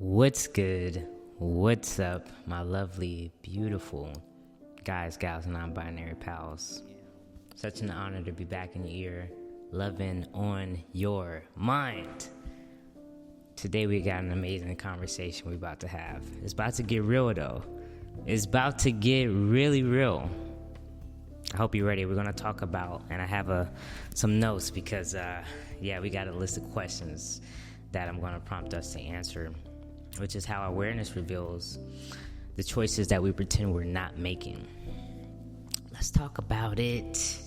What's good? What's up, my lovely, beautiful guys, gals, non-binary pals? Such an honor to be back in your ear, loving on your mind. Today we got an amazing conversation we're about to have. It's about to get real though. It's about to get really real. I hope you're ready. We're going to talk about, and I have some notes because, we got a list of questions that I'm going to prompt us to answer, which is how awareness reveals the choices that we pretend we're not making. Let's talk about it.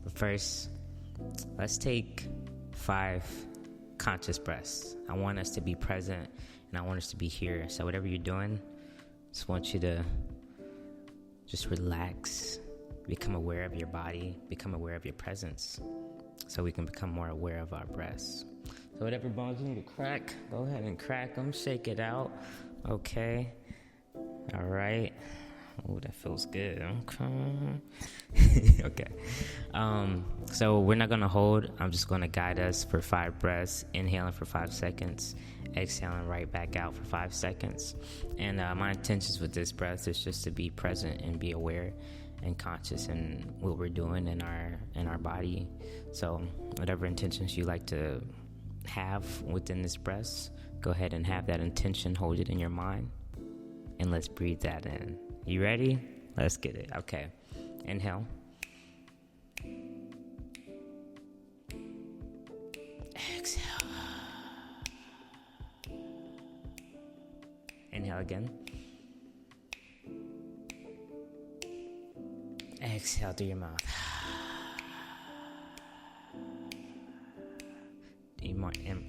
But first, let's take 5 conscious breaths. I want us to be present, and I want us to be here. So whatever you're doing, just want you to just relax, become aware of your body, become aware of your presence, so we can become more aware of our breaths. So whatever bones you need to crack, go ahead and crack them, shake it out. Okay. All right. Oh, that feels good. Okay. Okay. So we're not going to hold. I'm just going to guide us for 5 breaths, inhaling for 5 seconds, exhaling right back out for 5 seconds. And my intentions with this breath is just to be present and be aware and conscious in what we're doing in our body. So whatever intentions you like to have within this breath, go ahead and have that intention, hold it in your mind, and let's breathe that in. You ready? Let's get it. Okay. Inhale. Exhale. Inhale again. Exhale through your mouth.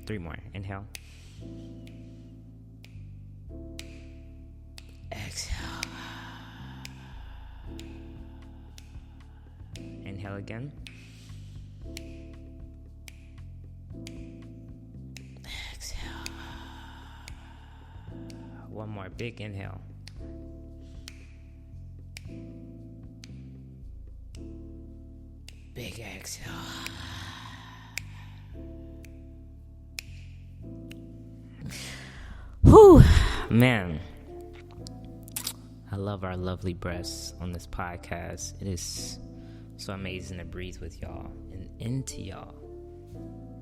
3 more. Inhale. Exhale. Inhale again. Exhale. One more big inhale. Big exhale. Whew, man. I love our lovely breaths on this podcast. It is so amazing to breathe with y'all and into y'all,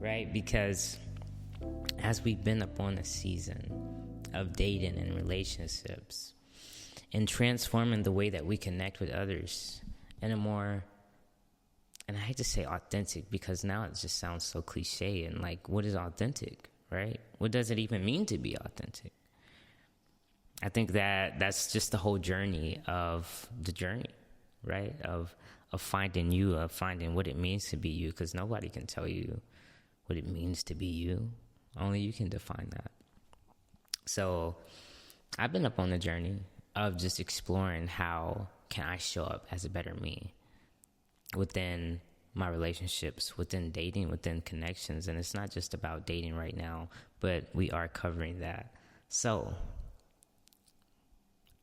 right? Because as we've been up on a season of dating and relationships and transforming the way that we connect with others in a more, and I hate to say authentic because now it just sounds so cliche, and like, what is authentic, right? What does it even mean to be authentic? I think that's just the whole journey of the journey, right? Of finding you, of finding what it means to be you, because nobody can tell you what it means to be you. Only you can define that. So I've been up on the journey of just exploring how can I show up as a better me within my relationships, within dating, within connections. And it's not just about dating right now, but we are covering that. So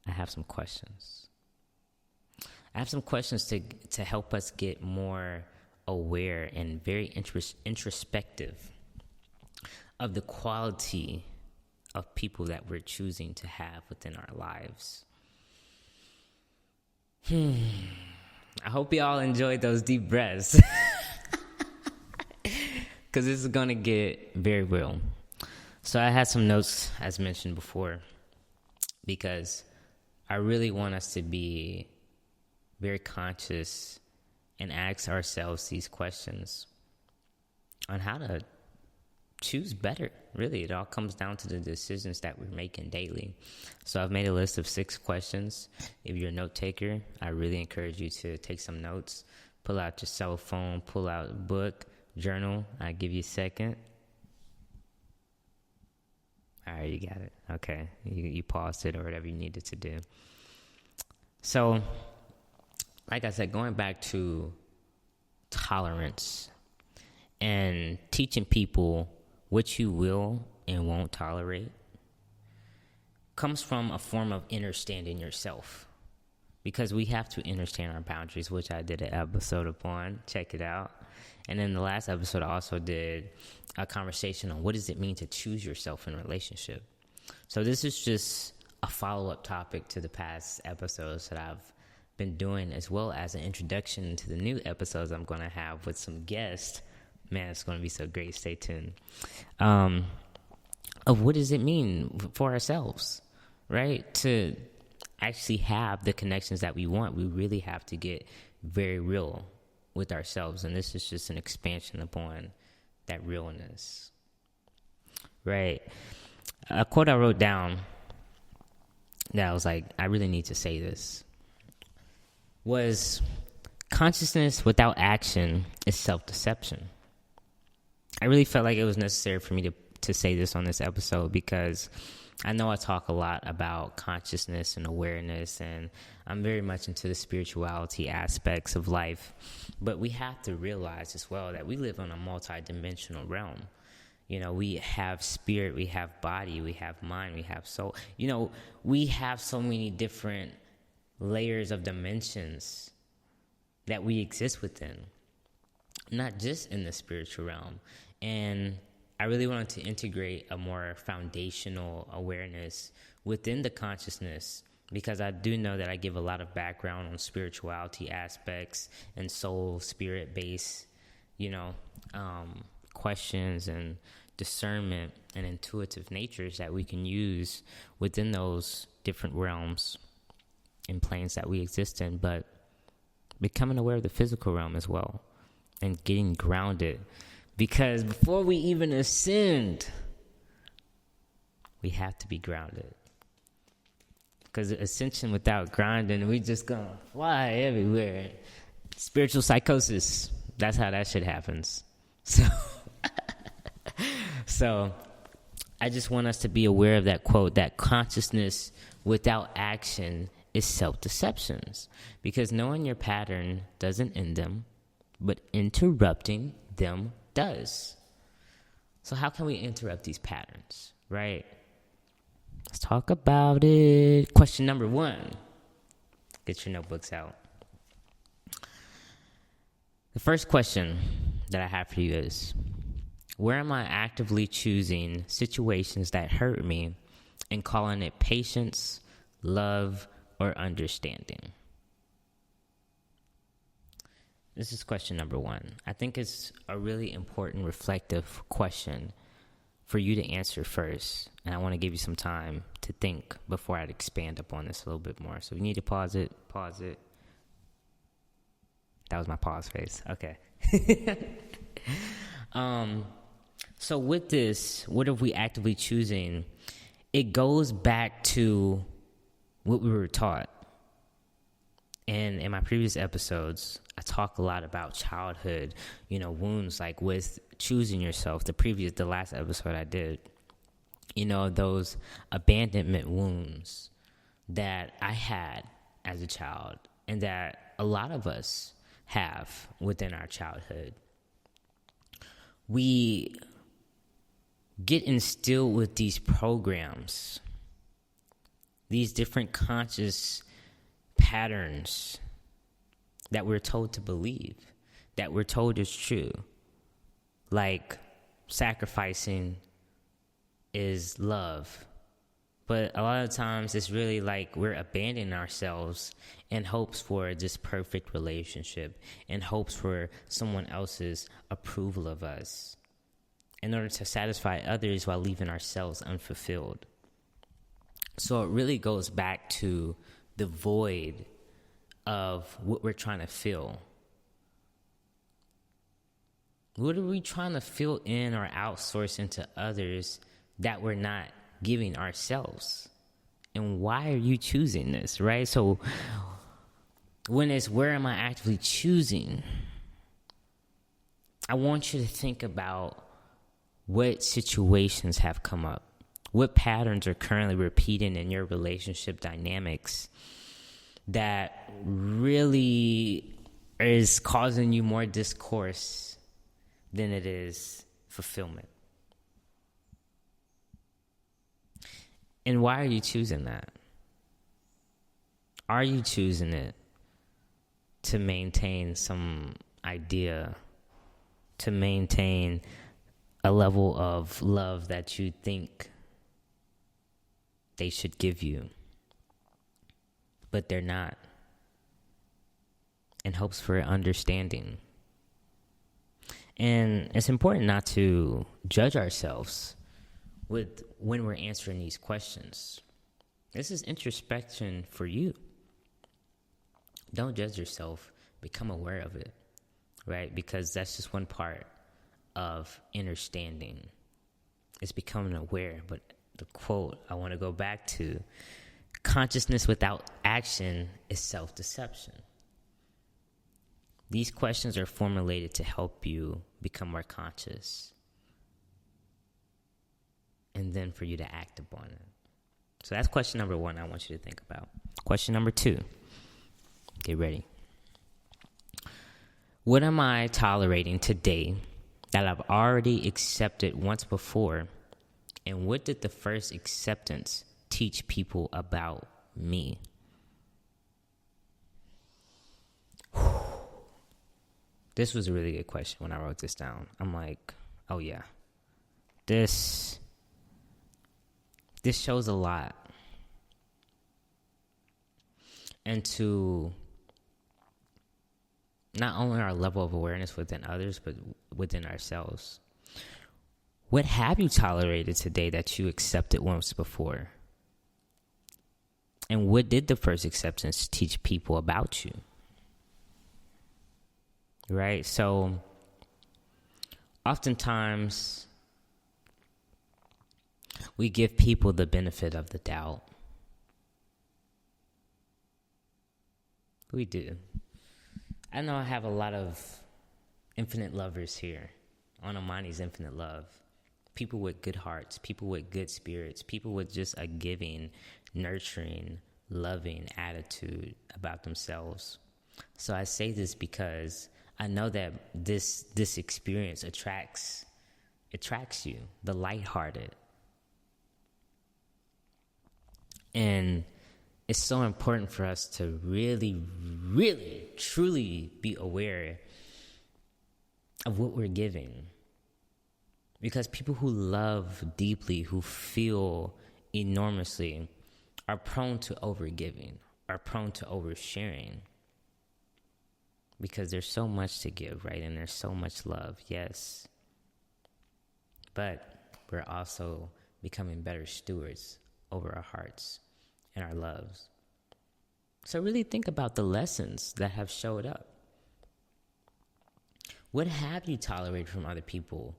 I have some questions. I have some questions to help us get more aware and very introspective of the quality of people that we're choosing to have within our lives. I hope y'all enjoyed those deep breaths. Because this is going to get very real. So I had some notes, as mentioned before, because I really want us to be very conscious and ask ourselves these questions on how to choose better. Really, it all comes down to the decisions that we're making daily. So I've made a list of 6 questions. If you're a note taker, I really encourage you to take some notes. Pull out your cell phone, pull out a book, journal. I give you a second. All right, you got it. Okay, you paused it or whatever you needed to do. So, like I said, going back to tolerance and teaching people what you will and won't tolerate comes from a form of understanding yourself, because we have to understand our boundaries, which I did an episode upon. Check it out. And in the last episode, I also did a conversation on what does it mean to choose yourself in a relationship. So this is just a follow-up topic to the past episodes that I've been doing, as well as an introduction to the new episodes I'm going to have with some guests. Man, it's going to be so great. Stay tuned. Of what does it mean for ourselves, right? To actually have the connections that we want, we really have to get very real with ourselves. And this is just an expansion upon that realness, right? A quote I wrote down that I was like, I really need to say this, was consciousness without action is self-deception. I really felt like it was necessary for me to say this on this episode, because I know I talk a lot about consciousness and awareness, and I'm very much into the spirituality aspects of life. But we have to realize as well that we live on a multi-dimensional realm. You know, we have spirit, we have body, we have mind, we have soul. You know, we have so many different layers of dimensions that we exist within, not just in the spiritual realm. And I really wanted to integrate a more foundational awareness within the consciousness, because I do know that I give a lot of background on spirituality aspects and soul, spirit-based, questions and discernment and intuitive natures that we can use within those different realms and planes that we exist in, but becoming aware of the physical realm as well and getting grounded. Because before we even ascend, we have to be grounded. Because ascension without grounding, we just gonna fly everywhere. Spiritual psychosis, that's how that shit happens. So I just want us to be aware of that quote, that consciousness without action is self-deceptions. Because knowing your pattern doesn't end them, but interrupting them does. So how can we interrupt these patterns, right? Let's talk about it. Question number 1. Get your notebooks out. The first question that I have for you is, where am I actively choosing situations that hurt me and calling it patience, love, or understanding? This is question number 1. I think it's a really important reflective question for you to answer first. And I want to give you some time to think before I expand upon this a little bit more. So if you need to pause it. That was my pause face. Okay. So with this, what are we actively choosing? It goes back to what we were taught. And in my previous episodes, I talk a lot about childhood, wounds, like with choosing yourself. The last episode I did, those abandonment wounds that I had as a child and that a lot of us have within our childhood. We get instilled with these programs, these different conscious patterns that we're told to believe, that we're told is true. Like sacrificing is love. But a lot of times it's really like we're abandoning ourselves in hopes for this perfect relationship, in hopes for someone else's approval of us, in order to satisfy others while leaving ourselves unfulfilled. So it really goes back to the void of what we're trying to fill. What are we trying to fill in or outsource into others that we're not giving ourselves? And why are you choosing this, right? So when it's where am I actively choosing, I want you to think about what situations have come up, what patterns are currently repeating in your relationship dynamics that really is causing you more discourse than it is fulfillment. And why are you choosing that? Are you choosing it to maintain some idea, to maintain a level of love that you think they should give you, but they're not, in hopes for understanding. And it's important not to judge ourselves when we're answering these questions. This is introspection for you. Don't judge yourself. Become aware of it, right? Because that's just one part of understanding. It's becoming aware. But the quote I want to go back to, consciousness without action is self-deception. These questions are formulated to help you become more conscious, and then for you to act upon it. So that's question number 1 I want you to think about. Question number 2. Get ready. What am I tolerating today that I've already accepted once before? And what did the first acceptance teach people about me? This was a really good question when I wrote this down. I'm like, oh yeah, this shows a lot. And to not only our level of awareness within others, but within ourselves. What have you tolerated today that you accepted once before? And what did the first acceptance teach people about you? Right? So, oftentimes, we give people the benefit of the doubt. We do. I know I have a lot of infinite lovers here on Ahmani's Infinite Love. People with good hearts, people with good spirits, people with just a giving, nurturing, loving attitude about themselves. So I say this because I know that this experience attracts you, the lighthearted. And it's so important for us to really, really, truly be aware of what we're giving. Because people who love deeply, who feel enormously, are prone to overgiving, are prone to oversharing. Because there's so much to give, right? And there's so much love, yes. But we're also becoming better stewards over our hearts and our loves. So really think about the lessons that have showed up. What have you tolerated from other people?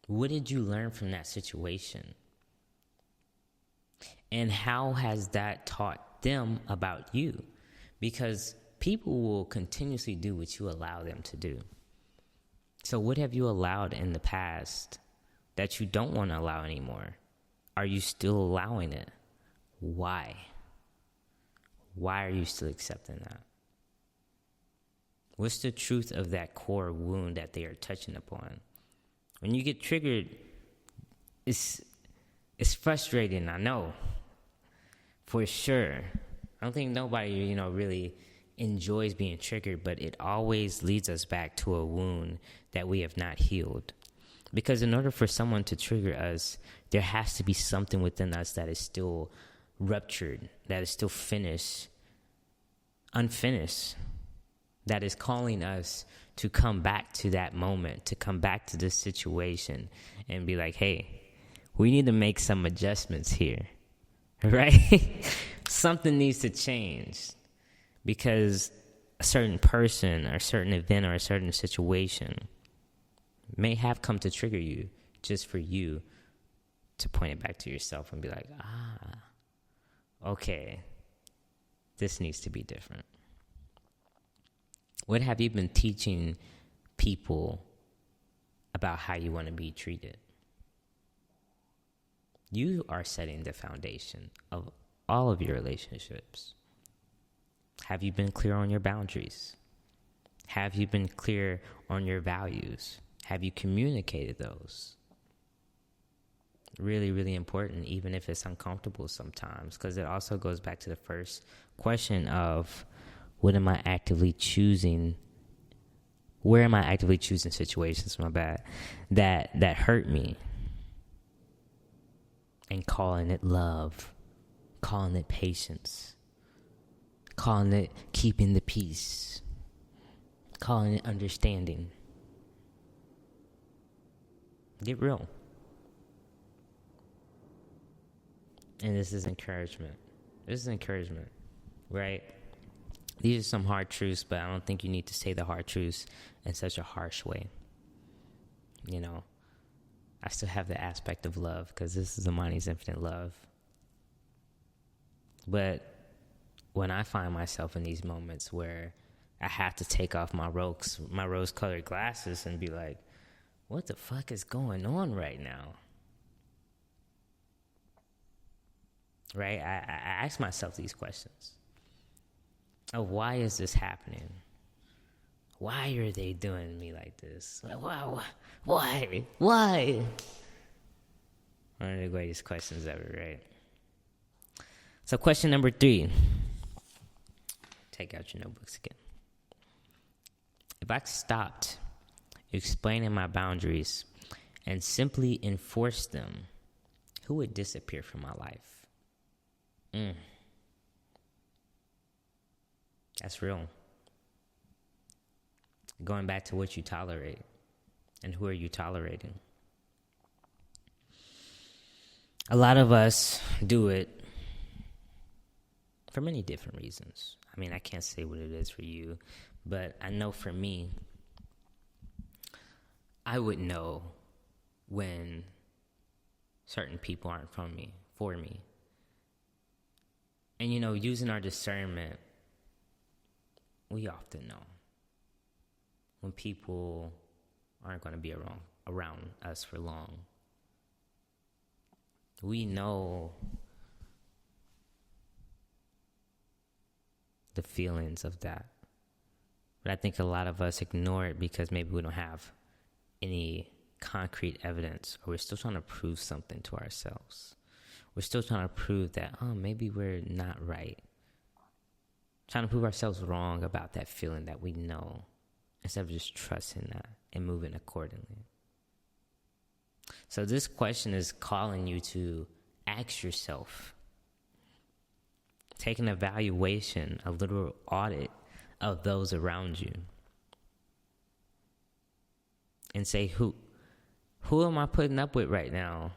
What did you learn from that situation? And how has that taught them about you? Because people will continuously do what you allow them to do. So what have you allowed in the past that you don't want to allow anymore? Are you still allowing it? Why? Why are you still accepting that? What's the truth of that core wound that they are touching upon? When you get triggered, it's frustrating, I know, for sure. I don't think nobody, really enjoys being triggered, but it always leads us back to a wound that we have not healed. Because in order for someone to trigger us, there has to be something within us that is still ruptured, that is still unfinished, that is calling us to come back to that moment, to come back to this situation and be like, hey, we need to make some adjustments here, right? Something needs to change because a certain person or a certain event or a certain situation may have come to trigger you just for you to point it back to yourself and be like, okay, this needs to be different. What have you been teaching people about how you want to be treated? You are setting the foundation of all of your relationships. Have you been clear on your boundaries? Have you been clear on your values? Have you communicated those? Really, really important, even if it's uncomfortable sometimes, because it also goes back to the first question of what am I actively choosing? Where am I actively choosing situations, that hurt me? and calling it love, calling it patience, calling it keeping the peace, calling it understanding. Get real. And this is encouragement. This is encouragement, right? These are some hard truths, but I don't think you need to say the hard truths in such a harsh way. You know, I still have the aspect of love because this is Ahmani's infinite love. But when I find myself in these moments where I have to take off my rose-colored glasses and be like, what the fuck is going on right now? Right? I ask myself these questions. Oh, why is this happening? Why are they doing me like this? Like, why? One of the greatest questions ever, right? So question number 3. Take out your notebooks again. If I stopped explaining my boundaries and simply enforced them, who would disappear from my life? That's real. Going back to what you tolerate and who are you tolerating? A lot of us do it for many different reasons. I mean, I can't say what it is for you, but I know for me, I would know when certain people aren't for me. And, you know, using our discernment, we often know when people aren't going to be around us for long. We know the feelings of that. But I think a lot of us ignore it because maybe we don't have any concrete evidence, or we're still trying to prove something to ourselves. We're still trying to prove that, maybe we're not right. Trying to prove ourselves wrong about that feeling that we know, instead of just trusting that and moving accordingly. So this question is calling you to ask yourself, take an evaluation, a literal audit of those around you, and say, who am I putting up with right now?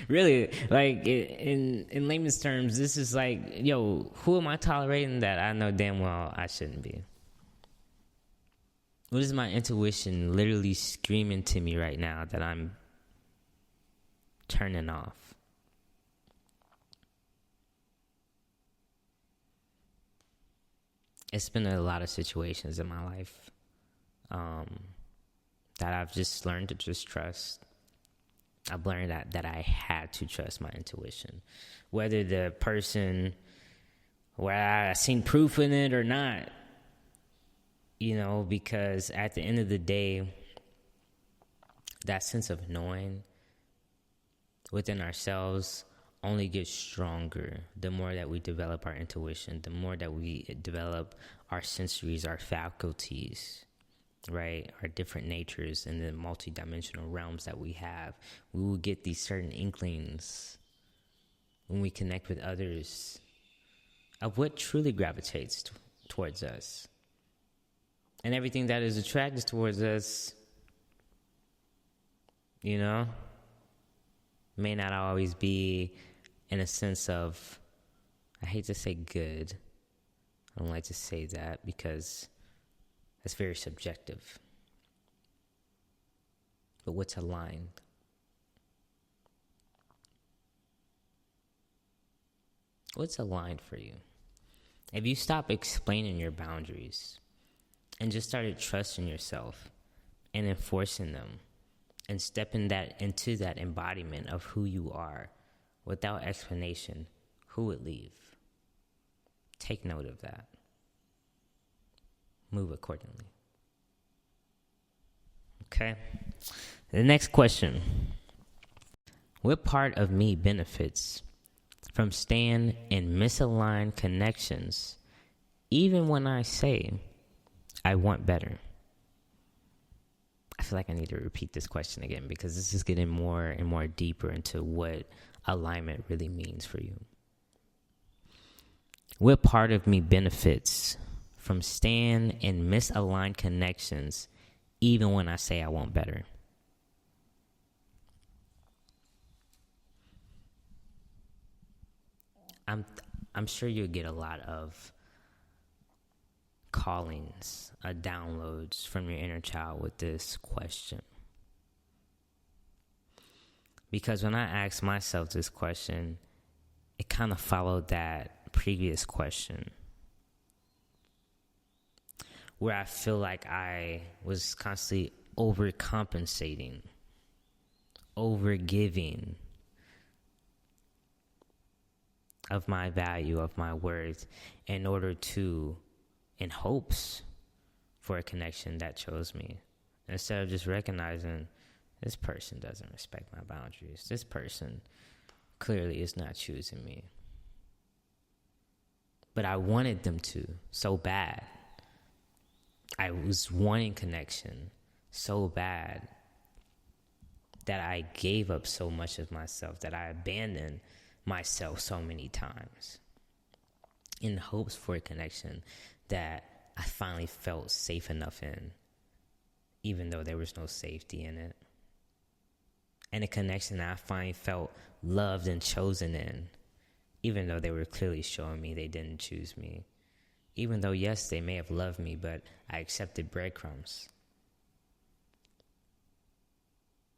Really, like in layman's terms, this is like, who am I tolerating that I know damn well I shouldn't be? What is my intuition literally screaming to me right now that I'm turning off? It's been a lot of situations in my life that I've just learned to just trust. I've learned that I had to trust my intuition. Whether the person, where I seen proof in it or not, because at the end of the day, that sense of knowing within ourselves only gets stronger the more that we develop our intuition, the more that we develop our sensories, our faculties, right? Our different natures and the multidimensional realms that we have. We will get these certain inklings when we connect with others of what truly gravitates towards us. And everything that is attracted towards us, may not always be in a sense of, I hate to say good. I don't like to say that because that's very subjective. But what's aligned? What's aligned for you? If you stop explaining your boundaries and just started trusting yourself and enforcing them and stepping into that embodiment of who you are without explanation, who would leave? Take note of that. Move accordingly. Okay. The next question. What part of me benefits from staying in misaligned connections even when I say I want better? I feel feel like I need to repeat this question again because this is getting more and more deeper into what alignment really means for you. What part of me benefits from staying in misaligned connections even when I say I want better? I'm sure you'll get a lot of callings, downloads from your inner child with this question. Because when I asked myself this question, it kind of followed that previous question where I feel like I was constantly overcompensating, overgiving of my value, of my worth, in hopes for a connection that chose me. Instead of just recognizing this person doesn't respect my boundaries. This person clearly is not choosing me. But I wanted them to so bad. I was wanting connection so bad that I gave up so much of myself, that I abandoned myself so many times in hopes for a connection that I finally felt safe enough in, even though there was no safety in it. And a connection that I finally felt loved and chosen in, even though they were clearly showing me they didn't choose me. Even though, yes, they may have loved me, but I accepted breadcrumbs.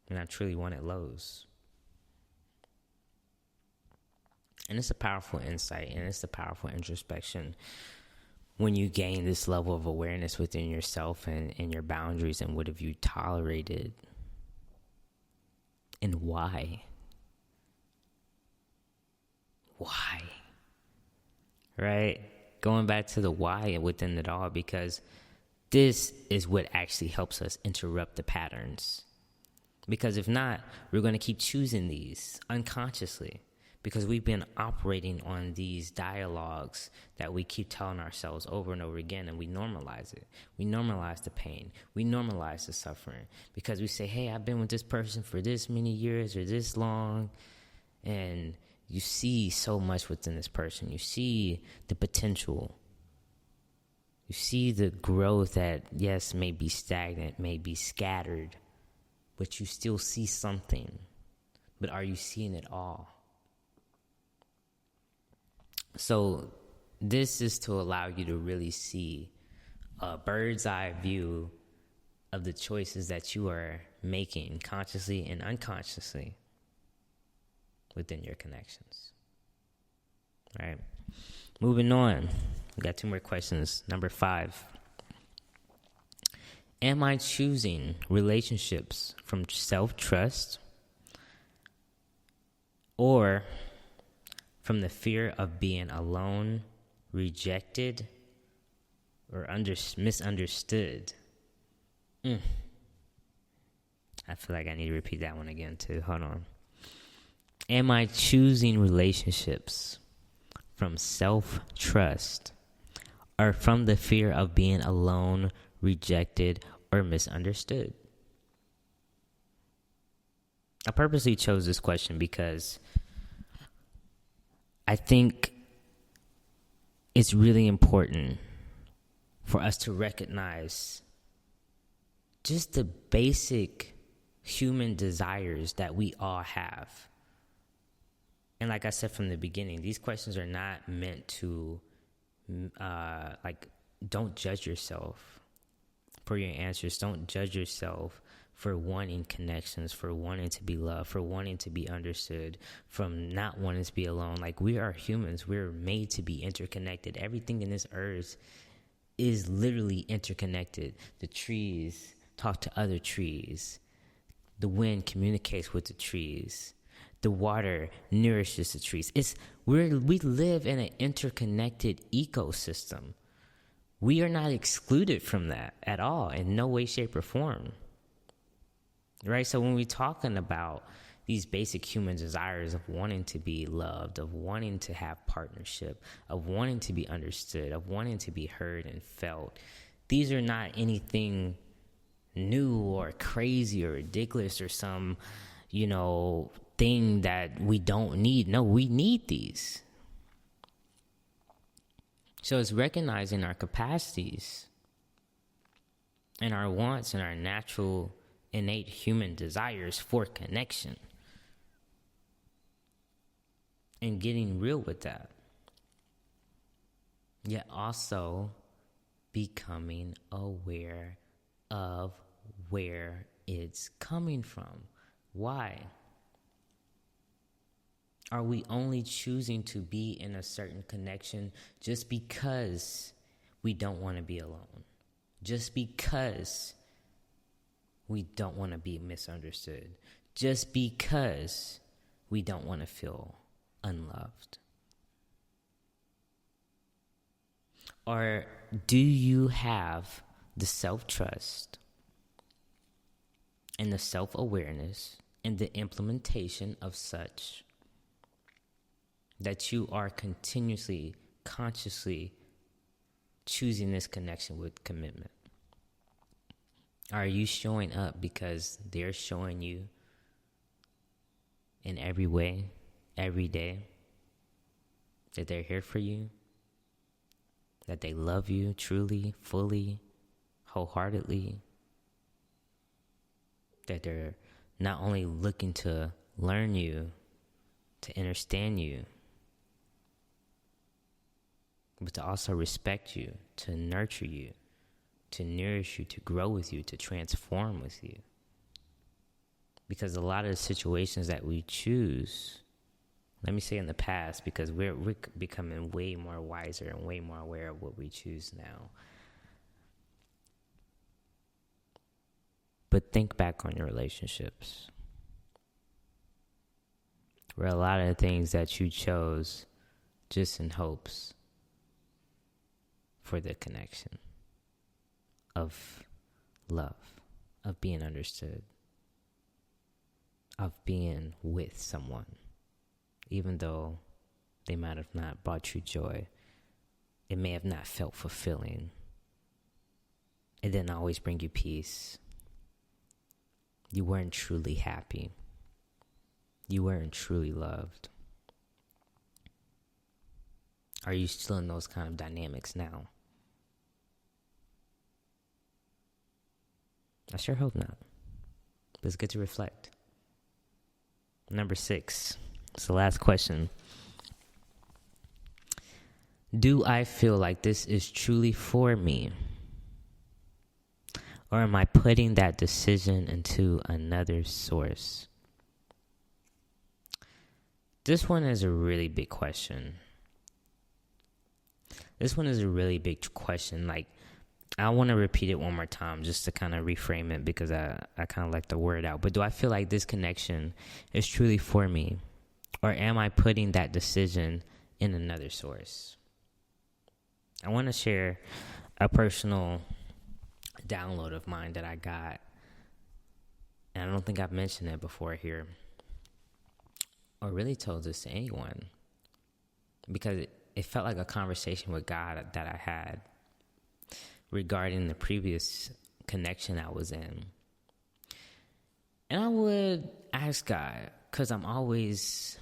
And I truly wanted lows. And it's a powerful insight, and it's a powerful introspection when you gain this level of awareness within yourself and your boundaries and what have you tolerated and why. Why? Right? Going back to the why within it all, because this is what actually helps us interrupt the patterns. Because if not, we're going to keep choosing these unconsciously. Because we've been operating on these dialogues that we keep telling ourselves over and over again, and we normalize it. We normalize the pain. We normalize the suffering. Because we say, hey, I've been with this person for this many years or this long, and you see so much within this person. You see the potential. You see the growth that, yes, may be stagnant, may be scattered, but you still see something. But are you seeing it all? So this is to allow you to really see a bird's eye view of the choices that you are making consciously and unconsciously within your connections. All right. Moving on. We got 2 more questions. Number 5. Am I choosing relationships from self-trust or from the fear of being alone, rejected, or misunderstood? I feel like I need to repeat that one again too. Hold on. Am I choosing relationships from self-trust or from the fear of being alone, rejected, or misunderstood? I purposely chose this question because I think it's really important for us to recognize just the basic human desires that we all have. And like I said from the beginning, these questions are not meant to, don't judge yourself for your answers. Don't judge yourself for wanting connections, for wanting to be loved, for wanting to be understood, from not wanting to be alone. Like, we are humans. We're made to be interconnected. Everything in this earth is literally interconnected. The trees talk to other trees. The wind communicates with the trees. The water nourishes the trees. We live in an interconnected ecosystem. We are not excluded from that at all, in no way, shape, or form. Right? So when we're talking about these basic human desires of wanting to be loved, of wanting to have partnership, of wanting to be understood, of wanting to be heard and felt, these are not anything new or crazy or ridiculous or some, thing that we don't need. No, we need these. So it's recognizing our capacities and our wants and our natural, innate human desires for connection. And getting real with that. Yet also becoming aware of where it's coming from. Why? Are we only choosing to be in a certain connection just because we don't want to be alone? Just because we don't want to be misunderstood? Just because we don't want to feel unloved? Or do you have the self-trust and the self-awareness and the implementation of such that you are continuously, consciously choosing this connection with commitment? Are you showing up because they're showing you in every way, every day, that they're here for you, that they love you truly, fully, wholeheartedly, that they're not only looking to learn you, to understand you, but to also respect you, to nurture you, to nourish you, to grow with you, to transform with you? Because a lot of the situations that we choose, let me say in the past, because we're becoming way more wiser and way more aware of what we choose now. But think back on your relationships, where a lot of the things that you chose just in hopes for the connection of love, of being understood, of being with someone, even though they might have not brought you joy. It may have not felt fulfilling. It didn't always bring you peace. You weren't truly happy. You weren't truly loved. Are you still in those kind of dynamics now? I sure hope not. But it's good to reflect. Number 6. It's the last question. Do I feel like this is truly for me? Or am I putting that decision into another source? This one is a really big question. Like, I want to repeat it one more time just to kind of reframe it, because I kind of like the word out. But do I feel like this connection is truly for me? Or am I putting that decision in another source? I want to share a personal download of mine that I got. And I don't think I've mentioned it before here, or really told this to anyone, because it felt like a conversation with God that I had regarding the previous connection I was in. And I would ask God, because I'm always,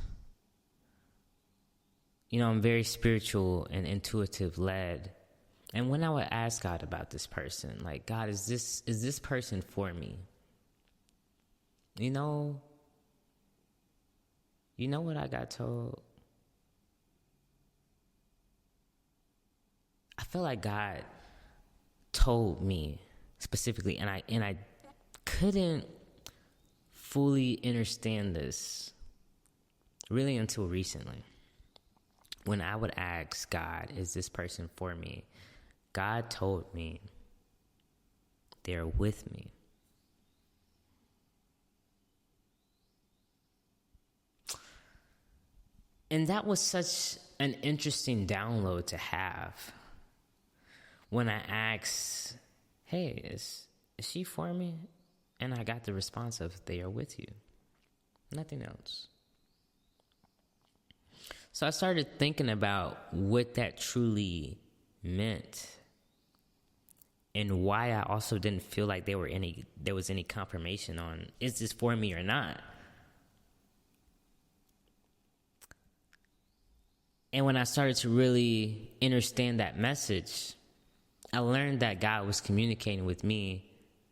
I'm very spiritual and intuitive led. And when I would ask God about this person, like, God, is this person for me? You know what I got told? I feel like God told me specifically, and I couldn't fully understand this really until recently. When I would ask God, is this person for me? God told me they're with me. And that was such an interesting download to have. When I asked, hey, is she for me? And I got the response of, they are with you. Nothing else. So I started thinking about what that truly meant. and why I also didn't feel like there was any confirmation on, is this for me or not? And when I started to really understand that message, I learned that God was communicating with me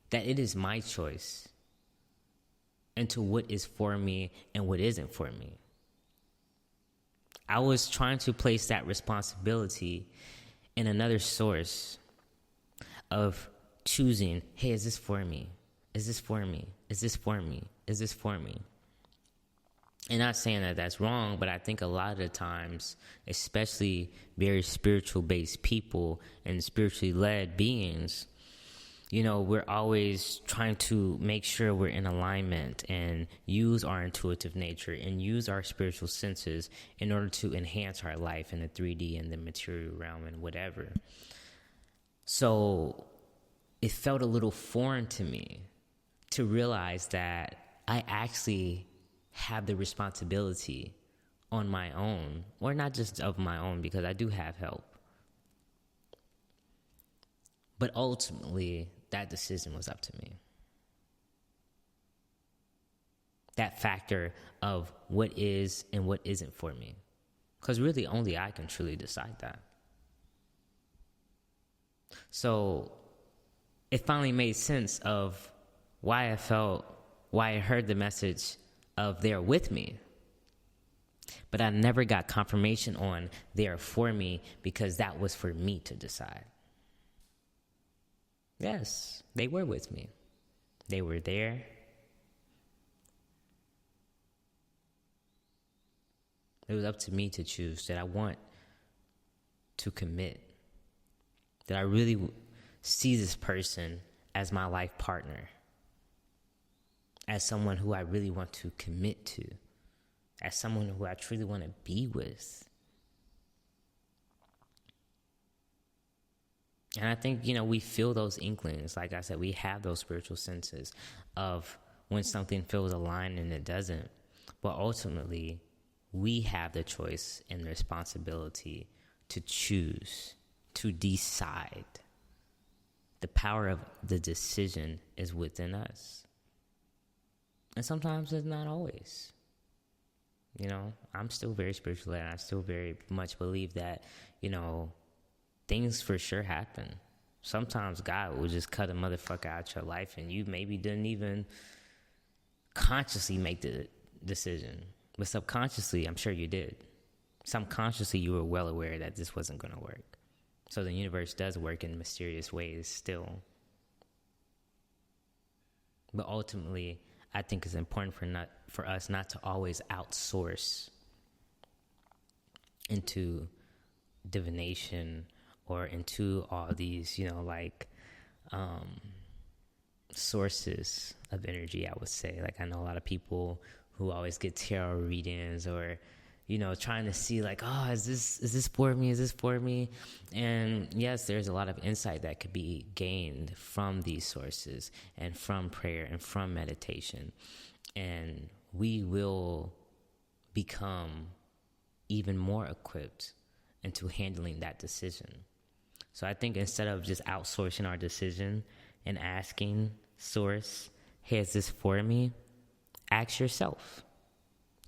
that it is my choice into what is for me and what isn't for me. I was trying to place that responsibility in another source of choosing, hey, is this for me? Is this for me? Is this for me? Is this for me? And not saying that that's wrong, but I think a lot of the times, especially very spiritual based people and spiritually led beings, you know, we're always trying to make sure we're in alignment and use our intuitive nature and use our spiritual senses in order to enhance our life in the 3D and the material realm and whatever. So it felt a little foreign to me to realize that I actually have the responsibility on my own, or not just of my own, because I do have help. But ultimately, that decision was up to me. That factor of what is and what isn't for me. Because really, only I can truly decide that. So it finally made sense of why I heard the message of they're with me. But I never got confirmation on they're for me, because that was for me to decide. Yes, they were with me. They were there. It was up to me to choose that I want to commit, that I really see this person as my life partner, as someone who I really want to commit to, as someone who I truly want to be with. And I think, you know, we feel those inklings. Like I said, we have those spiritual senses of when something feels aligned and it doesn't. But ultimately, we have the choice and the responsibility to choose, to decide. The power of the decision is within us. And sometimes it's not always. You know, I'm still very spiritual, and I still very much believe that, you know, things for sure happen. Sometimes God will just cut a motherfucker out your life and you maybe didn't even consciously make the decision. But subconsciously, I'm sure you did. Subconsciously, you were well aware that this wasn't going to work. So the universe does work in mysterious ways still. But ultimately, I think it's important for us not to always outsource into divination or into all these, you know, like sources of energy, I would say. Like, I know a lot of people who always get tarot readings or, you know, trying to see like, oh, is this for me? Is this for me? And yes, there's a lot of insight that could be gained from these sources and from prayer and from meditation. And we will become even more equipped into handling that decision. So I think instead of just outsourcing our decision and asking source, hey, is this for me? Ask yourself,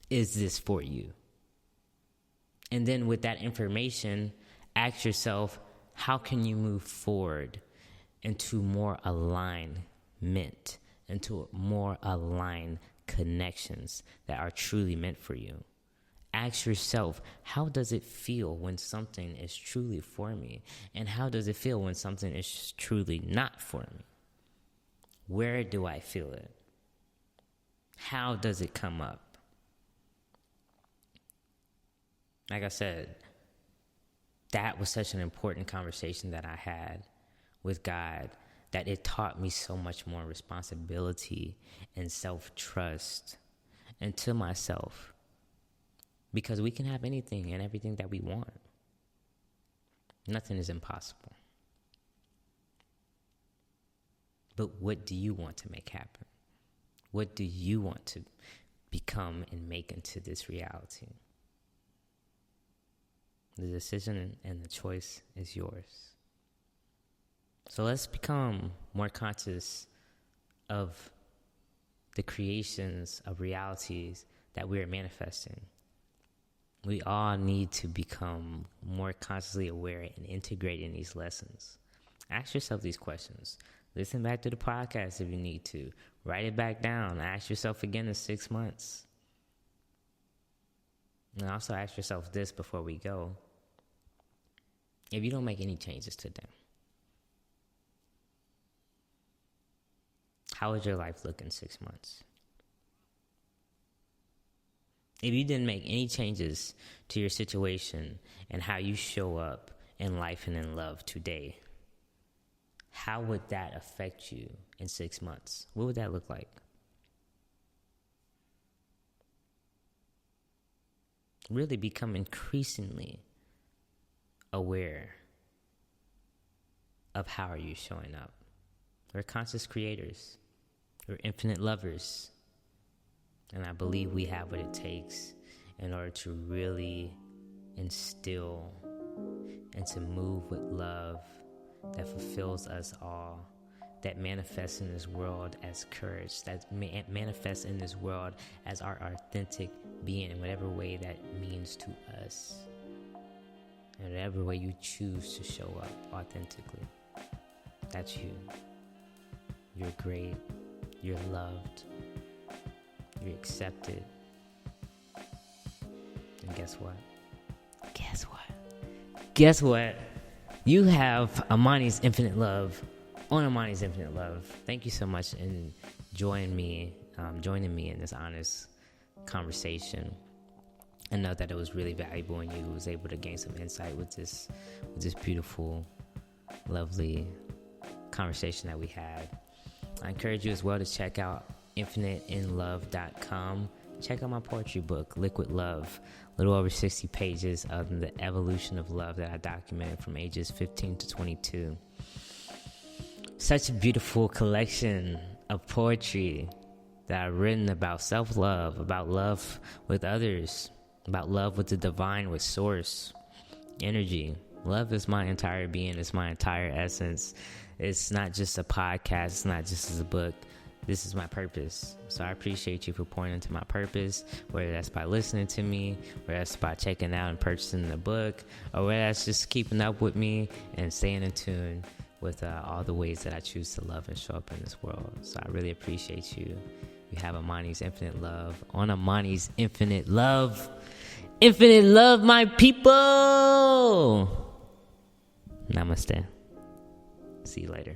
is this for you? And then with that information, ask yourself, how can you move forward into more alignment, into more aligned connections that are truly meant for you? Ask yourself, how does it feel when something is truly for me? And how does it feel when something is truly not for me? Where do I feel it? How does it come up? Like I said, that was such an important conversation that I had with God, that it taught me so much more responsibility and self-trust into myself. Because we can have anything and everything that we want. Nothing is impossible. But what do you want to make happen? What do you want to become and make into this reality? The decision and the choice is yours. So let's become more conscious of the creations of realities that we are manifesting. We all need to become more consciously aware and integrating these lessons. Ask yourself these questions. Listen back to the podcast if you need to. Write it back down. Ask yourself again in 6 months. And also ask yourself this before we go. If you don't make any changes today, how would your life look in 6 months? If you didn't make any changes to your situation and how you show up in life and in love today, how would that affect you in 6 months? What would that look like? Really become increasingly aware of how are you showing up. We're conscious creators. We're infinite lovers. And I believe we have what it takes in order to really instill and to move with love that fulfills us all, that manifests in this world as courage, that manifests in this world as our authentic being in whatever way that means to us. In whatever way you choose to show up authentically. That's you. You're great. You're loved. You're accepted. And guess what? Guess what? You have Ahmani's Infinite Love on Ahmani's Infinite Love. Thank you so much for joining me in this honest conversation. I know that it was really valuable and you was able to gain some insight with this beautiful, lovely conversation that we had. I encourage you as well to check out infiniteinlove.com. Check out my poetry book, Liquid Love. A little over 60 pages of the evolution of love that I documented from ages 15 to 22. Such a beautiful collection of poetry that I've written about self-love, about love with others, about love with the divine, with source, energy. Love is my entire being. It's my entire essence. It's not just a podcast. It's not just as a book. This is my purpose. So I appreciate you for pouring into my purpose, whether that's by listening to me, whether that's by checking out and purchasing the book, or whether that's just keeping up with me and staying in tune with all the ways that I choose to love and show up in this world. So I really appreciate you. You have Ahmani's Infinite Love on Ahmani's Infinite Love. Infinite love, my people. Namaste. See you later.